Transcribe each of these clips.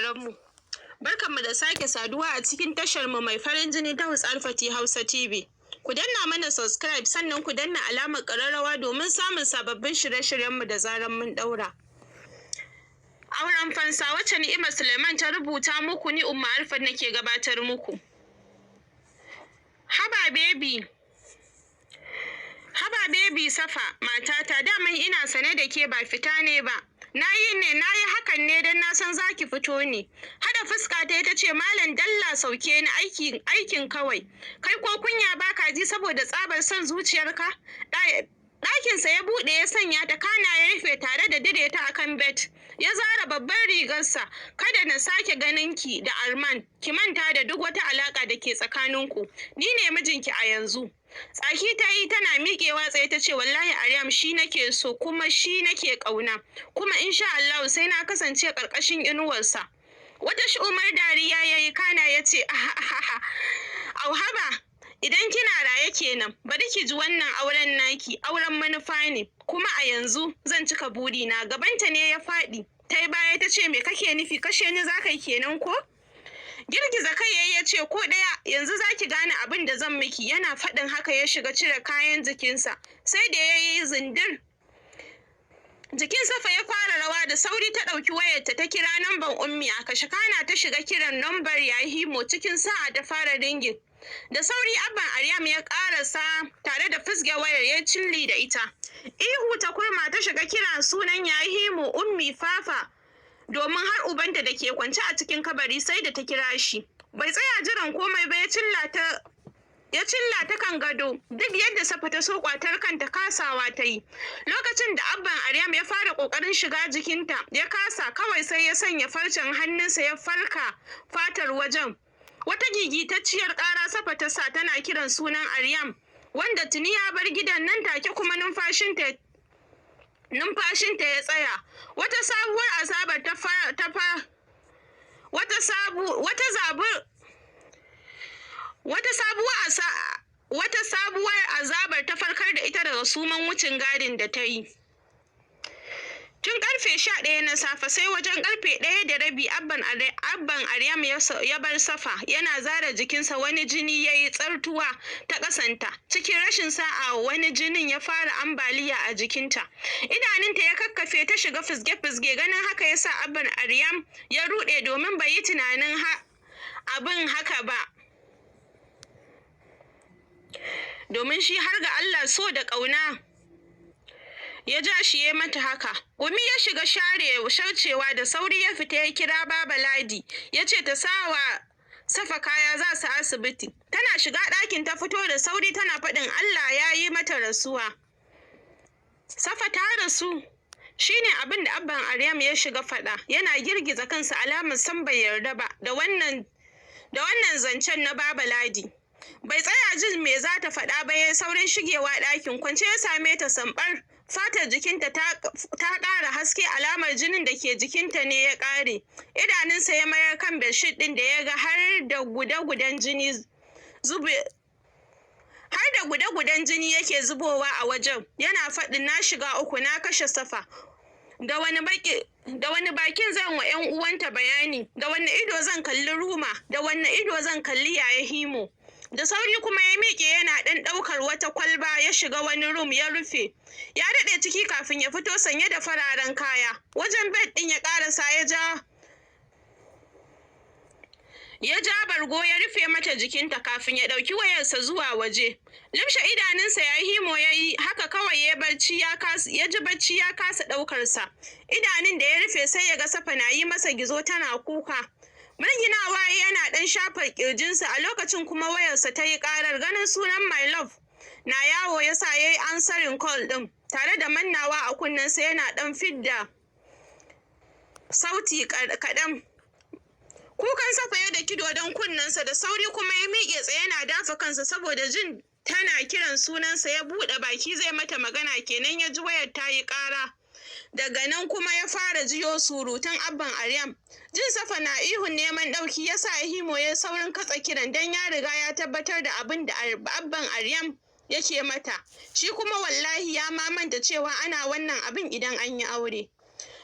sauraronmu. Barkanmu da sake saduwa a cikin tashar mu mai farin jini ta Alfati Hausa TV. Ku danna mana subscribe sannan ku danna alamar ƙararrawa domin samun sababbin shirye-shiryenmu da zaran mun ɗaura. Auren fansa wacce Ni'ima Suleiman ta rubuta muku, ni Umma Alfat nake gabatar muku. Haba baby Safa, matata, daman ina sane da ke ba fita ne ba. Na yi hakan ne don na san za ki fito ne. Hada fuska ta ce, Malam Dalla sauke ni aikin kawai. Kai ko kunya ba ka ji saboda tsabar son zuciyarka? Ɗakinsa ya buɗe ya sanya ta, kana ya rufe tare da dire ta akan bet. Ya zara babban rigarsa. Kada na sake ganin ki da Arman, ki manta da duk wata alaka da ke tsakaninku. Ni ne mijinki a yanzu. Tsaki ta yi tana miƙewa tsaye ta ce, wallahi Aryam shi nake so kuma shi nake ƙauna. Kuma insha Allah sai na kasance ƙarƙashin inuwarsa. Wata shi'umar dariya ya yi, kana ya ce, auhaba, idan kina raye kenan, bari ki ji wannan auren naki, auren manufa ne, kuma a yanzu zan cika burina. Gabanta ne ya faɗi. Ta yi baya ta ce, me kake nufi, kashe ni za ka yi kenan ko? Girgiza kai yayi ya ce, ko ɗaya, yanzu za ki gane abin da zan miki. Yana faɗin haka ya shiga cire kayan jikinsa, sai da ya yi zindir. Jikin Safa ya fara rawa, da sauri ta ɗauki wayarta ta kira namban Ummi a kashe, kana ta shiga kiran nambar Yahimo. Cikin sa'a ta fara ringin. Da sauri abban Aryam ya ƙarasa tare da fisge wayar ya cilli da ita. Ihu ta kurma ta shiga kiran sunan Yahimo, Ummi, Fafa, domin har ubanta da ke kwance a cikin kabari sai da ta kira shi. Bai tsaya jiran komai ba, ya cilla ta kan gado. Duk yadda Safa ta so kwatar kanta, kasawa ta yi. Lokacin da abban Aryam ya fara kokarin shiga jikinta, ya kasa, kawai sai ya sanya farcen hannunsa ya farka fatar wajen. Wata gigitacciyar ƙara Safa ta sa tana kiran sunan Aryam, wanda tuni ya bar gidan. Nan take kuma numfashinta ya tsaya. Wata sabuwar azabar ta farkar da ita daga suman wucin gadin da ta yi. Tun karfe 11 na safe sai wajen karfe 1:30 abban Aryam ya bar Safa, yana zara jikinsa. Wani jini ya yi tsartuwa ta ƙasanta. Cikin rashin sa'a wani jinin ya fara ambaliya a jikinta. Idanunta ya kakkafe, ta shiga fizge-fizge. Ganin haka ya sa abban Aryam ya ruɗe, domin bai yi tunanin abin haka ba. Domin shi har ga Allah so da ƙauna ya ja shi ya mata haka. Gumi ya shiga sharcewa, da sauri ya fita ya kira Baba Ladi, ya ce ta sawa Safa kaya za su asibiti. Tana shiga ɗakin ta fito da sauri tana faɗin, Allah ya yi mata rasuwa. Safa ta rasu? Shi ne abin da abban Aryam ya shiga faɗa, yana girgiza kansa alamar san bai yarda ba da wannan zancen na Baba Ladi. Bai tsaya jin me za ta faɗa ba, ya saurin shigewa ɗakin. Kwance ya same ta sambar, fatar jikinta ta ƙara haske, alamar jinin da ke jikinta ne ya ƙare. Idanunsa ya mayar kan bedsheet ɗin da ya ga har da guda-gudan jini yake zubowa a wajen. Yana faɗin, na shiga uku, na kashe Safa. Da wani bakin zan wa 'yan uwanta bayani? Da wani ido zan kalli Ruma? Da wani ido zan kalli Yaya Himo? Da sauri kuma ya miƙe, yana ɗan ɗaukar wata kwalba, ya shiga wani room ya rufe. Ya daɗe ciki kafin ya fito sanye da fararen kaya. Wajen bed ɗin ya ƙarasa, ya ja bargo ya rufe mata jikinta kafin ya ɗauki wayarsa zuwa waje. Limshe idanunsa Yahimo ya yi, haka kawai ya ji bacci ya kasa ɗaukarsa. Idanun da ya rufe sai ya ga Safa na yi masa gizo tana kuka. Murginawa yana ɗan shafar ƙirjinsa, a lokacin kuma wayarsa ta yi ƙarar. Ganin sunan My Love na yawo ya sa ya yi answering call ɗin, tare da mannawa a kunnensa, yana ɗan fidda sauti kaɗan. Kukan Safa ya daki dodon kunnensa, da sauri kuma ya miƙe tsaye yana dafa kansa saboda jin tana kiran sunansa. Ya buɗe baki zai mata magana kenan ya ji wayar ta yi ƙara. Daga nan kuma ya fara jiyo surutan abban Aryam. Jin Safa na ihun neman ɗauki ya sa Himo ya saurin katsa kiran, don ya riga ya tabbatar da abin da abban Aryam yake mata. Shi kuma wallahi ya manta cewa ana wannan abin idan an yi aure.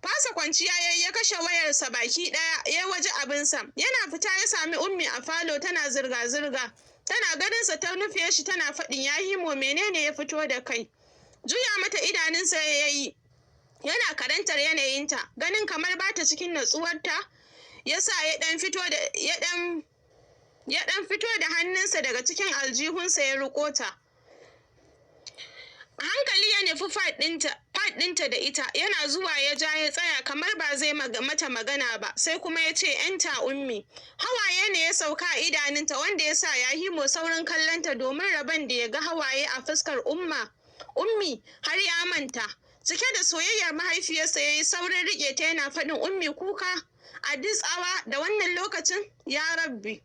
Fasa kwanciya ya kashe wayarsa baki ɗaya ya waje abinsa. Yana fita ya sami Ummi a falo tana zirga-zirga. Tana ganinsa ta nufe shi tana faɗin ya himo menene ya fito da kai. Juya mata idanunsa ya yi. Yana karantar yanayinta. Ganin kamar bata cikin natsuwarta ya sa ya ɗan fito da hannunsa daga cikin aljihunsa ya riƙo ta. A hankali ya nufi fat ɗinta da ita, yana zuwa ya ja ya tsaya kamar ba zai mata magana ba, sai kuma ya ce ‘yanta Ummi. Hawaye ne ya sauka a idanunta wanda ya sa ya himo saurin kallonta domin rabon da ya ga hawaye a fuskar Ummi har ya manta. Cike da soyayyar mahaifiyarsa ya yi saurin riƙe ta yana faɗin Ummi kuka a ditsawa da wannan lokacin ya rabbi.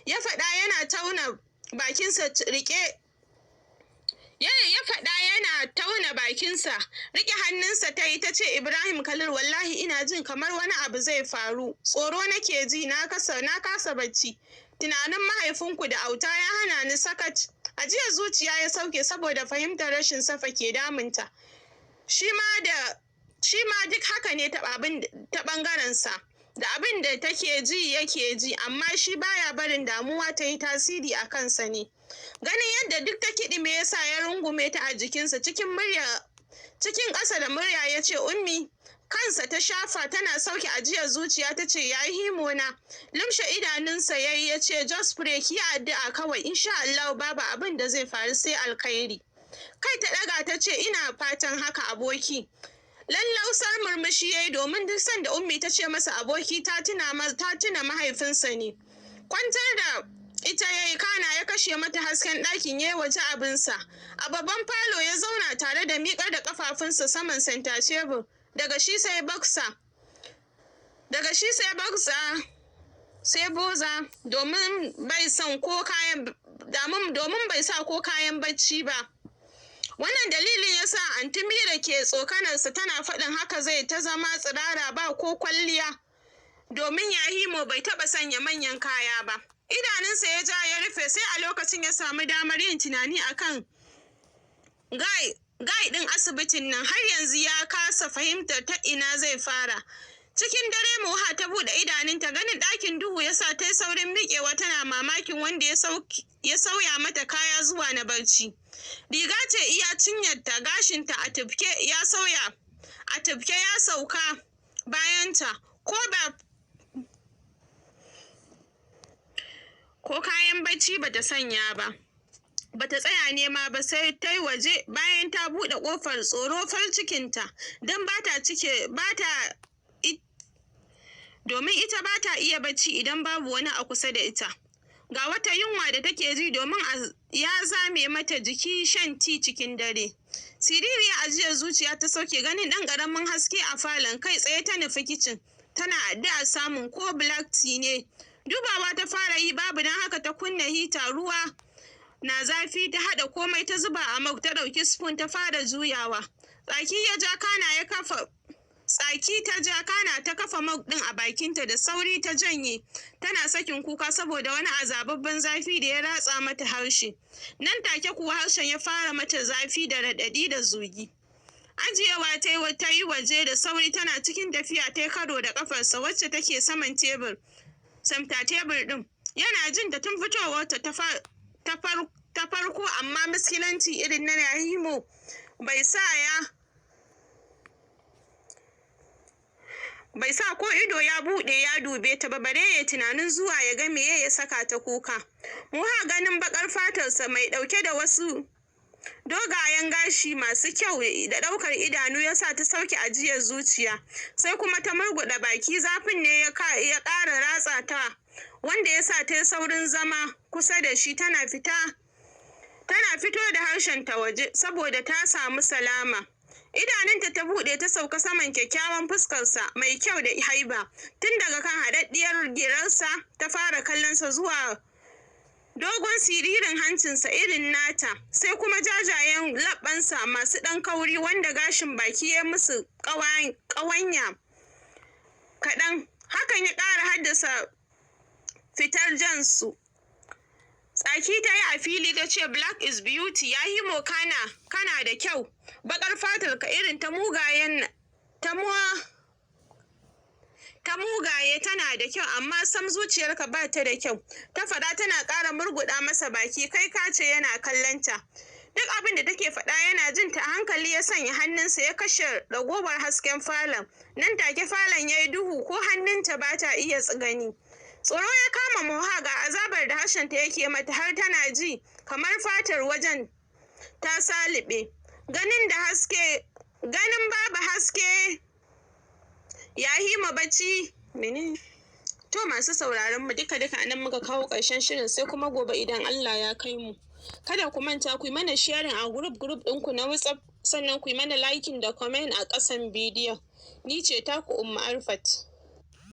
Ya faɗa yana tauna bakinsa riƙe. Riƙe hannunsa ta yi ta ce Ibrahim Khalil wallahi ina jin kamar wani abu zai faru. Tsoro nake ji na kasa bacci. Tunanin mahaifinku da auta ya hana ni sakat. Ajiyar zuciya ya sauke saboda fahimtar rashin safa ke damunta. Shi ma duk haka ne ta ɓangarensa. Da abin da take ji yake ji, amma shi baya barin damuwa ta yi tasiri a kansa ne. Ganin yadda duk ta kiɗime ya sa ya rungume ta a jikinsa cikin ƙasa da murya ya ce Ummi. Kansa ta shafa tana sauke ajiyar zuciya ta ce ya himo na. Lumshe idanunsa ya ce just pray ki addu'a kawai insha Allah babu abin da zai faru sai alkhairi. Kai ta ɗaga ta ce ina fatan haka aboki. Lallausar murmushi ya yi domin duk sanda Ummi ta ce masa aboki ta tuna mahaifinsa ne. Kwantar da ita ya yi kana ya kashe mata hasken ɗakin ya yi waje abinsa. A babban falo ya zauna tare da miƙar da ƙafafunsa saman senta tebur. Daga shi sai boza domin bai sa ko kayan bacci ba. Wannan dalilin ya sa Anti Mira ke tsokanarsa tana faɗin haka zai ta zama tsirara ba ko kwalliya, domin Yahimo bai taɓa sanya manyan kaya ba. Idanunsa ya ja ya rufe sai a lokacin ya samu damar yin tunani akan gai ɗin asibitin nan har yanzu ya kasa fahimtar ta ina zai fara. Cikin dare Moha ta buɗe idanunta ganin ɗakin duhu ya sa ta yi saurin miƙewa tana mamakin wanda ya sauya mata kaya zuwa na barci. Riga ce iya cinyarta gashinta a tufke ya sauka bayanta ko kayan bacci bata sanya ba. Bata tsaya nema ba sai ta yi waje bayan ta buɗe ƙofar tsoro far cikinta domin ita ba ta iya bacci idan babu wani a kusa da ita. Ga wata yunwa da take ji domin ya zame mata jiki shan ti cikin dare. Siririya ajiyar zuciya ta sauke ganin ɗan ƙaramin haske a falon kai tsaye ta nufi kicin. Tana addu'a samun ko black tea ne. Dubawa ta fara yi babu don haka ta kunna hita ruwa na zafi ta haɗa komai ta zuba a mug ta ɗauki spoon ta fara juyawa. Tsaki ta ja kana ta kafa mug ɗin a bakinta da sauri ta janye. Tana sakin kuka saboda wani azababben zafi da ya ratsa mata harshe. Nan take kuwa harshen ya fara mata zafi da raɗaɗi da zugi. Ajiyewa ta yi waje da sauri tana cikin tafiya ta karo da ƙafarsa wacce take saman tebur. Samta tebur ɗin. Yana jin ta tun fitowarta ta farko amma miskilanci irin na Yahimo bai sa ko ido ya buɗe ya dube ta ba bare ya tunanin zuwa ya ga meye ya saka ta kuka. Muha ganin bakar fatarsa mai ɗauke da wasu dogayen gashi masu kyau da ɗaukar idanu ya sa ta sauke ajiyar zuciya. Sai kuma ta murguɗa baki zafin ne ya ƙara ratsa ta wanda ya sa ta saurin zama kusa da shi tana fito da harshenta waje saboda ta samu salama. Idanunta ta buɗe ta sauka saman kyakkyawan fuskarsa mai kyau da haiba. Tun daga kan haɗaɗɗiyar girarsa ta fara kallonsa zuwa dogon siririn hancinsa irin nata, sai kuma jajayen leɓɓansa masu ɗan kauri wanda gashin baki ya musu ƙawanya kaɗan. Hakan ya ƙara haddasa fitar jansu. Tsaki ta yi a fili ta ce black is beauty Yahimo kana da kyau. Baƙar fatar ka irin ta ta mugaye tana da kyau amma sam zuciyarka ba ta da kyau, ta faɗa tana ƙara murguɗa masa baki, kai ka ce yana kallonta. Duk abin da take faɗa yana jin ta, a hankali ya sanya hannunsa ya kashe ragowar hasken falon. Nan take falon ya yi duhu, ko hannunta ba ta iya gani. Tsoro ya kama Moha, ga azabar da harshenta yake mata har tana ji kamar fatar wajen ta saliɓe. Ganin babu haske ya hima bacci. To masu sauraron mu duka nan muka kawo ƙarshen shirin, sai kuma gobe idan Allah ya kai mu. Kada ku manta ku yi mana sharing a group ɗinku na WhatsApp, sannan ku yi mana liking da comment a ƙasan bidiyon. Ni ce taku Umma Arfat.